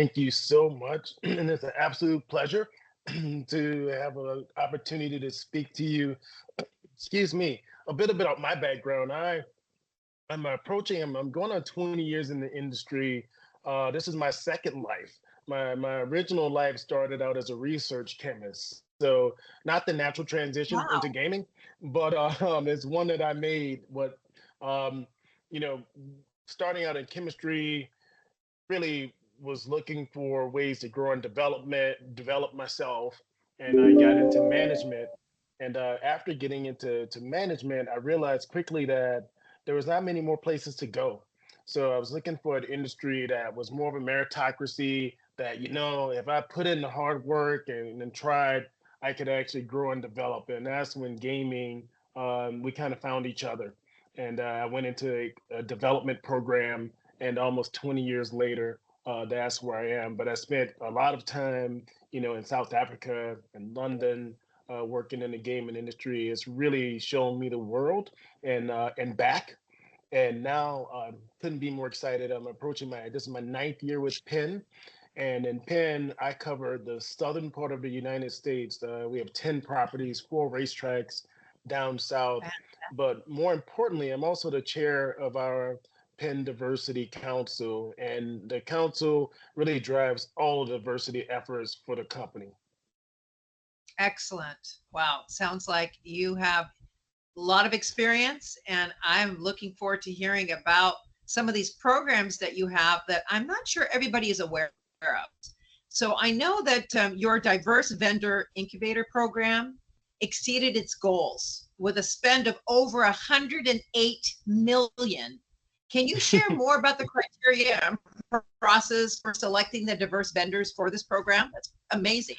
Thank you so much. And it's an absolute pleasure to have an opportunity to speak to you. Excuse me, a bit about my background. I'm going on 20 years in the industry. This is my second life. My original life started out as a research chemist. So not the natural transition into Wow. gaming, but it's one that I made. Um, you know, Starting out in chemistry, really was looking for ways to grow and develop myself, and I got into management. And after getting into management, I realized quickly that there was not many more places to go. So I was looking for an industry that was more of a meritocracy. That if I put in the hard work and tried, I could actually grow and develop. And that's when gaming, we kind of found each other. And I went into a development program, and almost 20 years later, that's where I am. But I spent a lot of time, in South Africa and London, working in the gaming industry. It's really shown me the world and back. And now, couldn't be more excited. I'm approaching this is my ninth year with Penn. And in Penn, I cover the southern part of the United States. We have 10 properties, 4 racetracks down south. But more importantly, I'm also the chair of our Penn Diversity Council. And the council really drives all the diversity efforts for the company. Excellent. Wow. Sounds like you have a lot of experience, and I'm looking forward to hearing about some of these programs that you have that I'm not sure everybody is aware of. So I know that your diverse vendor incubator program exceeded its goals with a spend of over 108 million. Can you share more about the criteria and process for selecting the diverse vendors for this program? That's amazing.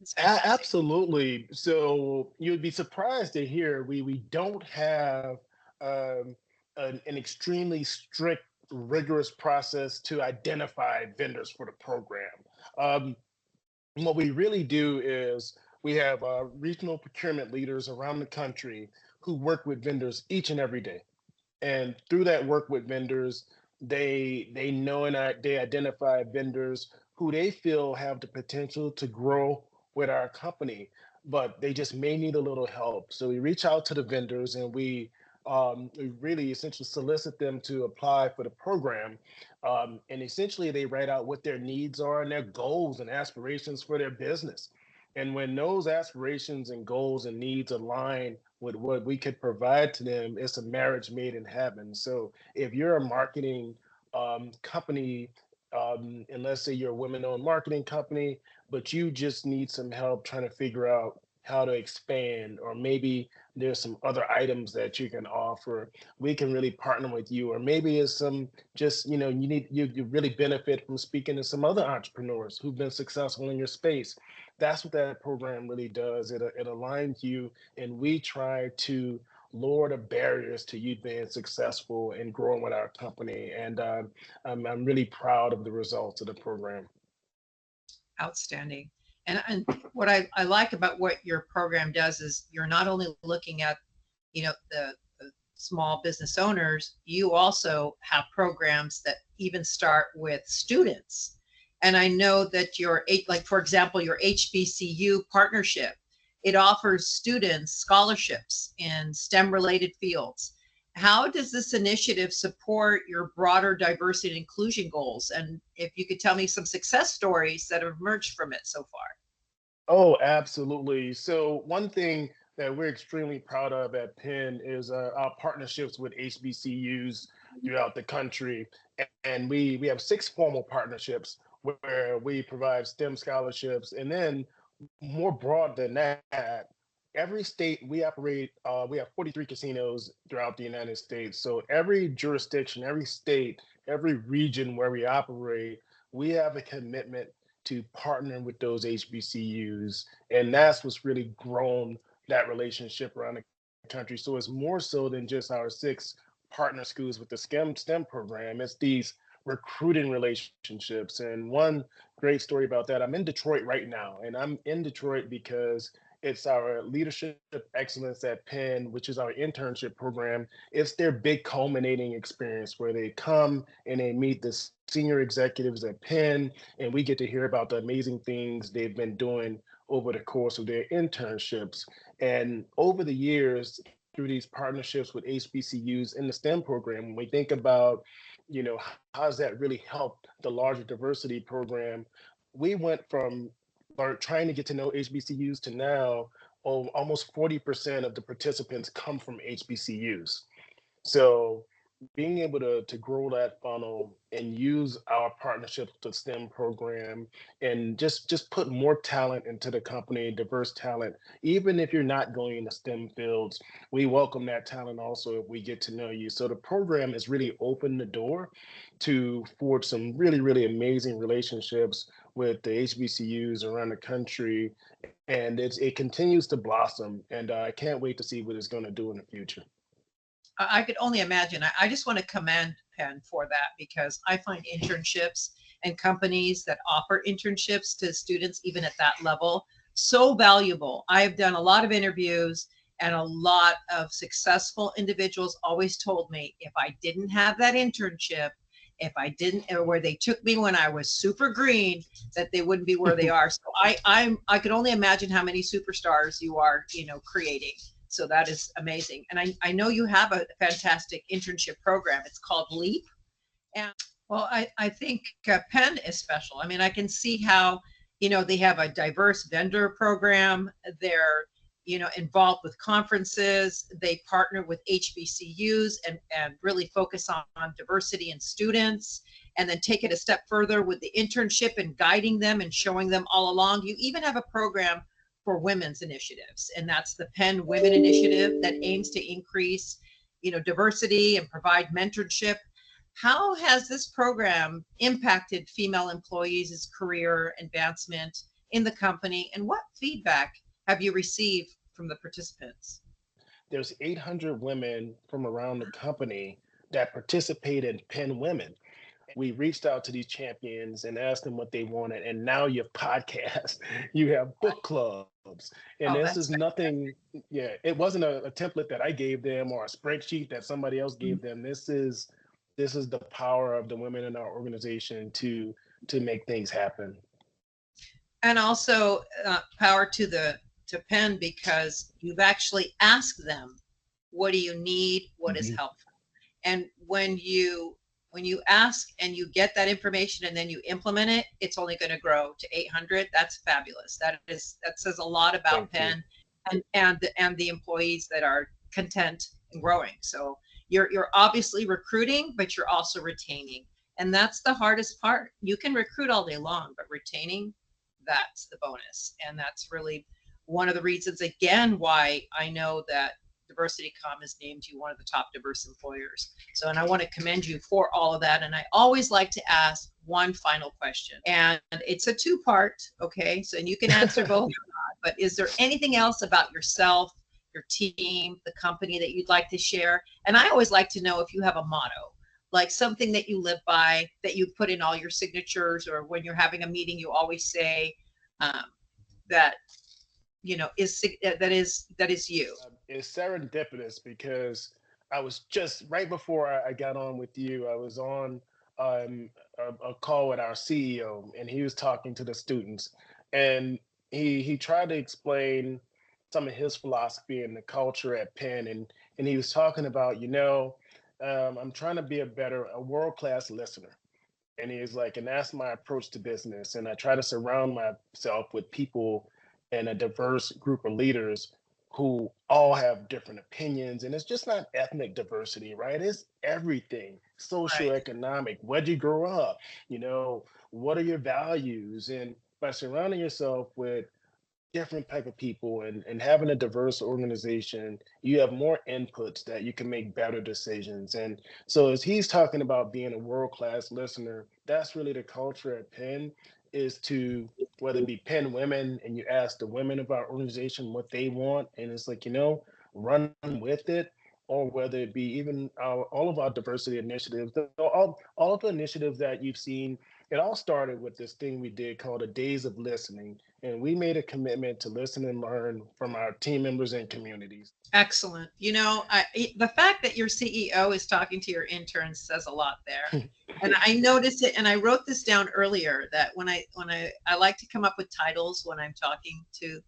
It's fantastic. Absolutely. So you'd be surprised to hear we don't have um, an extremely strict, rigorous process to identify vendors for the program. Um, what we really do is we have regional procurement leaders around the country who work with vendors each and every day, and through that work with vendors, they know and they identify vendors who they feel have the potential to grow with our company, but they just may need a little help. So we reach out to the vendors, and we really essentially solicit them to apply for the program. And essentially they write out what their needs are and their goals and aspirations for their business. And when those aspirations and goals and needs align with what we could provide to them, it's a marriage made in heaven. So if you're a marketing company, and let's say you're a women-owned marketing company, but you just need some help trying to figure out how to expand, or maybe there's some other items that you can offer, we can really partner with you. Or maybe it's some just you really benefit from speaking to some other entrepreneurs who've been successful in your space. That's what that program really does. It aligns you, and we try to lower the barriers to you being successful and growing with our company. And I'm really proud of the results of the program. Outstanding. And what I like about what your program does is you're not only looking at, the small business owners, you also have programs that even start with students. And I know that like for example, your HBCU partnership, it offers students scholarships in STEM related fields. How does this initiative support your broader diversity and inclusion goals? And if you could tell me some success stories that have emerged from it so far. Oh, absolutely. So one thing that we're extremely proud of at Penn is our partnerships with HBCUs throughout the country. And we have 6 formal partnerships where we provide STEM scholarships. And then more broad than that, every state we have 43 casinos throughout the United States. So every jurisdiction, every state, every region where we operate, we have a commitment to partner with those HBCUs. And that's what's really grown that relationship around the country. So it's more so than just our 6 partner schools with the STEM program. It's these recruiting relationships. And one great story about that, I'm in Detroit right now, and I'm in Detroit because it's our leadership excellence at Penn, which is our internship program. It's their big culminating experience where they come and they meet the senior executives at Penn, and we get to hear about the amazing things they've been doing over the course of their internships. And over the years, through these partnerships with HBCUs in the STEM program, when we think about, how's that really helped the larger diversity program, we went from trying to get to know HBCUs to now, almost 40% of the participants come from HBCUs. So being able to grow that funnel and use our partnerships with the STEM program and just put more talent into the company, diverse talent, even if you're not going into STEM fields, we welcome that talent also if we get to know you. So the program has really opened the door to forge some really, really amazing relationships with the HBCUs around the country. And it continues to blossom. And I can't wait to see what it's going to do in the future. I could only imagine. I just want to commend Penn for that because I find internships and companies that offer internships to students, even at that level, so valuable. I have done a lot of interviews, and a lot of successful individuals always told me if I didn't have that internship, if I didn't, or where they took me when I was super green, that they wouldn't be where they are. So I could only imagine how many superstars you are, creating. So that is amazing. And I know you have a fantastic internship program. It's called LEAP. And well, I think Penn is special. I mean, I can see how, they have a diverse vendor program. They're, involved with conferences. They partner with HBCUs and really focus on diversity in students, and then take it a step further with the internship and guiding them and showing them all along. You even have a program for women's initiatives, and that's the Penn Women Initiative that aims to increase, diversity and provide mentorship. How has this program impacted female employees' career advancement in the company, and what feedback have you received from the participants? There's 800 women from around the company that participate in Penn Women. We reached out to these champions and asked them what they wanted. And now you have podcasts, you have book clubs. And Oh, this is that's nothing, yeah, it wasn't a template that I gave them or a spreadsheet that somebody else gave them. This is the power of the women in our organization to make things happen. and also power to Penn because you've actually asked them, what do you need? What is Mhm. helpful? And when you ask and you get that information and then you implement it, it's only going to grow to 800. That's fabulous. That says a lot about Thank you. Penn and the employees that are content and growing. So you're obviously recruiting, but you're also retaining. And that's the hardest part. You can recruit all day long, but retaining, that's the bonus. And that's really one of the reasons, again, why I know that Diversitycomm has named you one of the top diverse employers. So, and I want to commend you for all of that. And I always like to ask one final question, and it's a two-part. Okay, so and you can answer both or not. But is there anything else about yourself, your team, the company that you'd like to share? And I always like to know if you have a motto, like something that you live by, that you put in all your signatures, or when you're having a meeting, you always say um, that that is you. It's serendipitous because I was just right before I got on with you, I was on a call with our CEO, and he was talking to the students, and he tried to explain some of his philosophy and the culture at Penn, and he was talking about, I'm trying to be a world class listener. And he's like, and that's my approach to business. And I try to surround myself with people and a diverse group of leaders who all have different opinions. And it's just not ethnic diversity, right? It's everything, Right. socioeconomic. Where'd you grow up? You know, what are your values? And by surrounding yourself with different type of people and having a diverse organization, you have more inputs that you can make better decisions. And so as he's talking about being a world-class listener, that's really the culture at Penn, is to, whether it be Penn women and you ask the women of our organization what they want, and it's like, run with it, or whether it be even all of our diversity initiatives, all of the initiatives that you've seen it all started with this thing we did called the Days of Listening. And we made a commitment to listen and learn from our team members and communities. Excellent. The fact that your CEO is talking to your interns says a lot there. And I noticed it, and I wrote this down earlier that when I like to come up with titles when I'm talking to,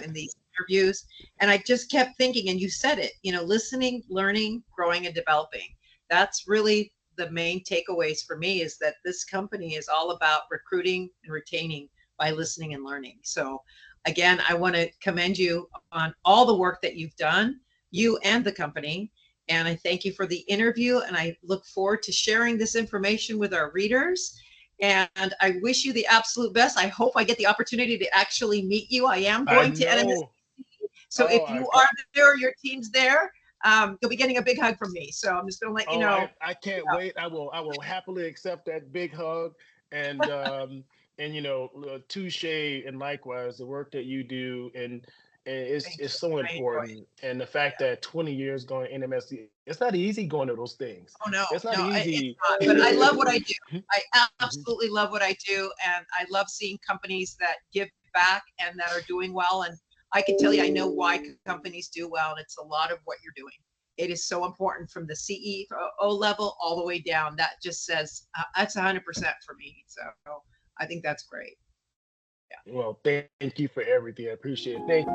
in these interviews, and I just kept thinking, and you said it, listening, learning, growing, and developing. That's really the main takeaways for me is that this company is all about recruiting and retaining by listening and learning. So again, I want to commend you on all the work that you've done, you and the company. And I thank you for the interview. And I look forward to sharing this information with our readers. And I wish you the absolute best. I hope I get the opportunity to actually meet you. I am I going to NMS. know. So Oh, if you are there or your team's there, you'll be getting a big hug from me. So I'm just going to let you oh, know. I can't wait. I will happily accept that big hug. And touche, and likewise the work that you do, and it's Thank it's you. so I enjoy it. important. And the fact Yeah. that 20 years going NMSC, it's not easy going to those things. Oh, no, It's not no, it's easy. not. But I love what I do. I Mhm. absolutely love what I do. And I love seeing companies that give back and that are doing well. And I can tell you, I know why companies do well. And it's a lot of what you're doing. It is so important from the CEO level all the way down. That just says that's 100% for me. So I think that's great. Yeah. Well, thank you for everything. I appreciate it. Thank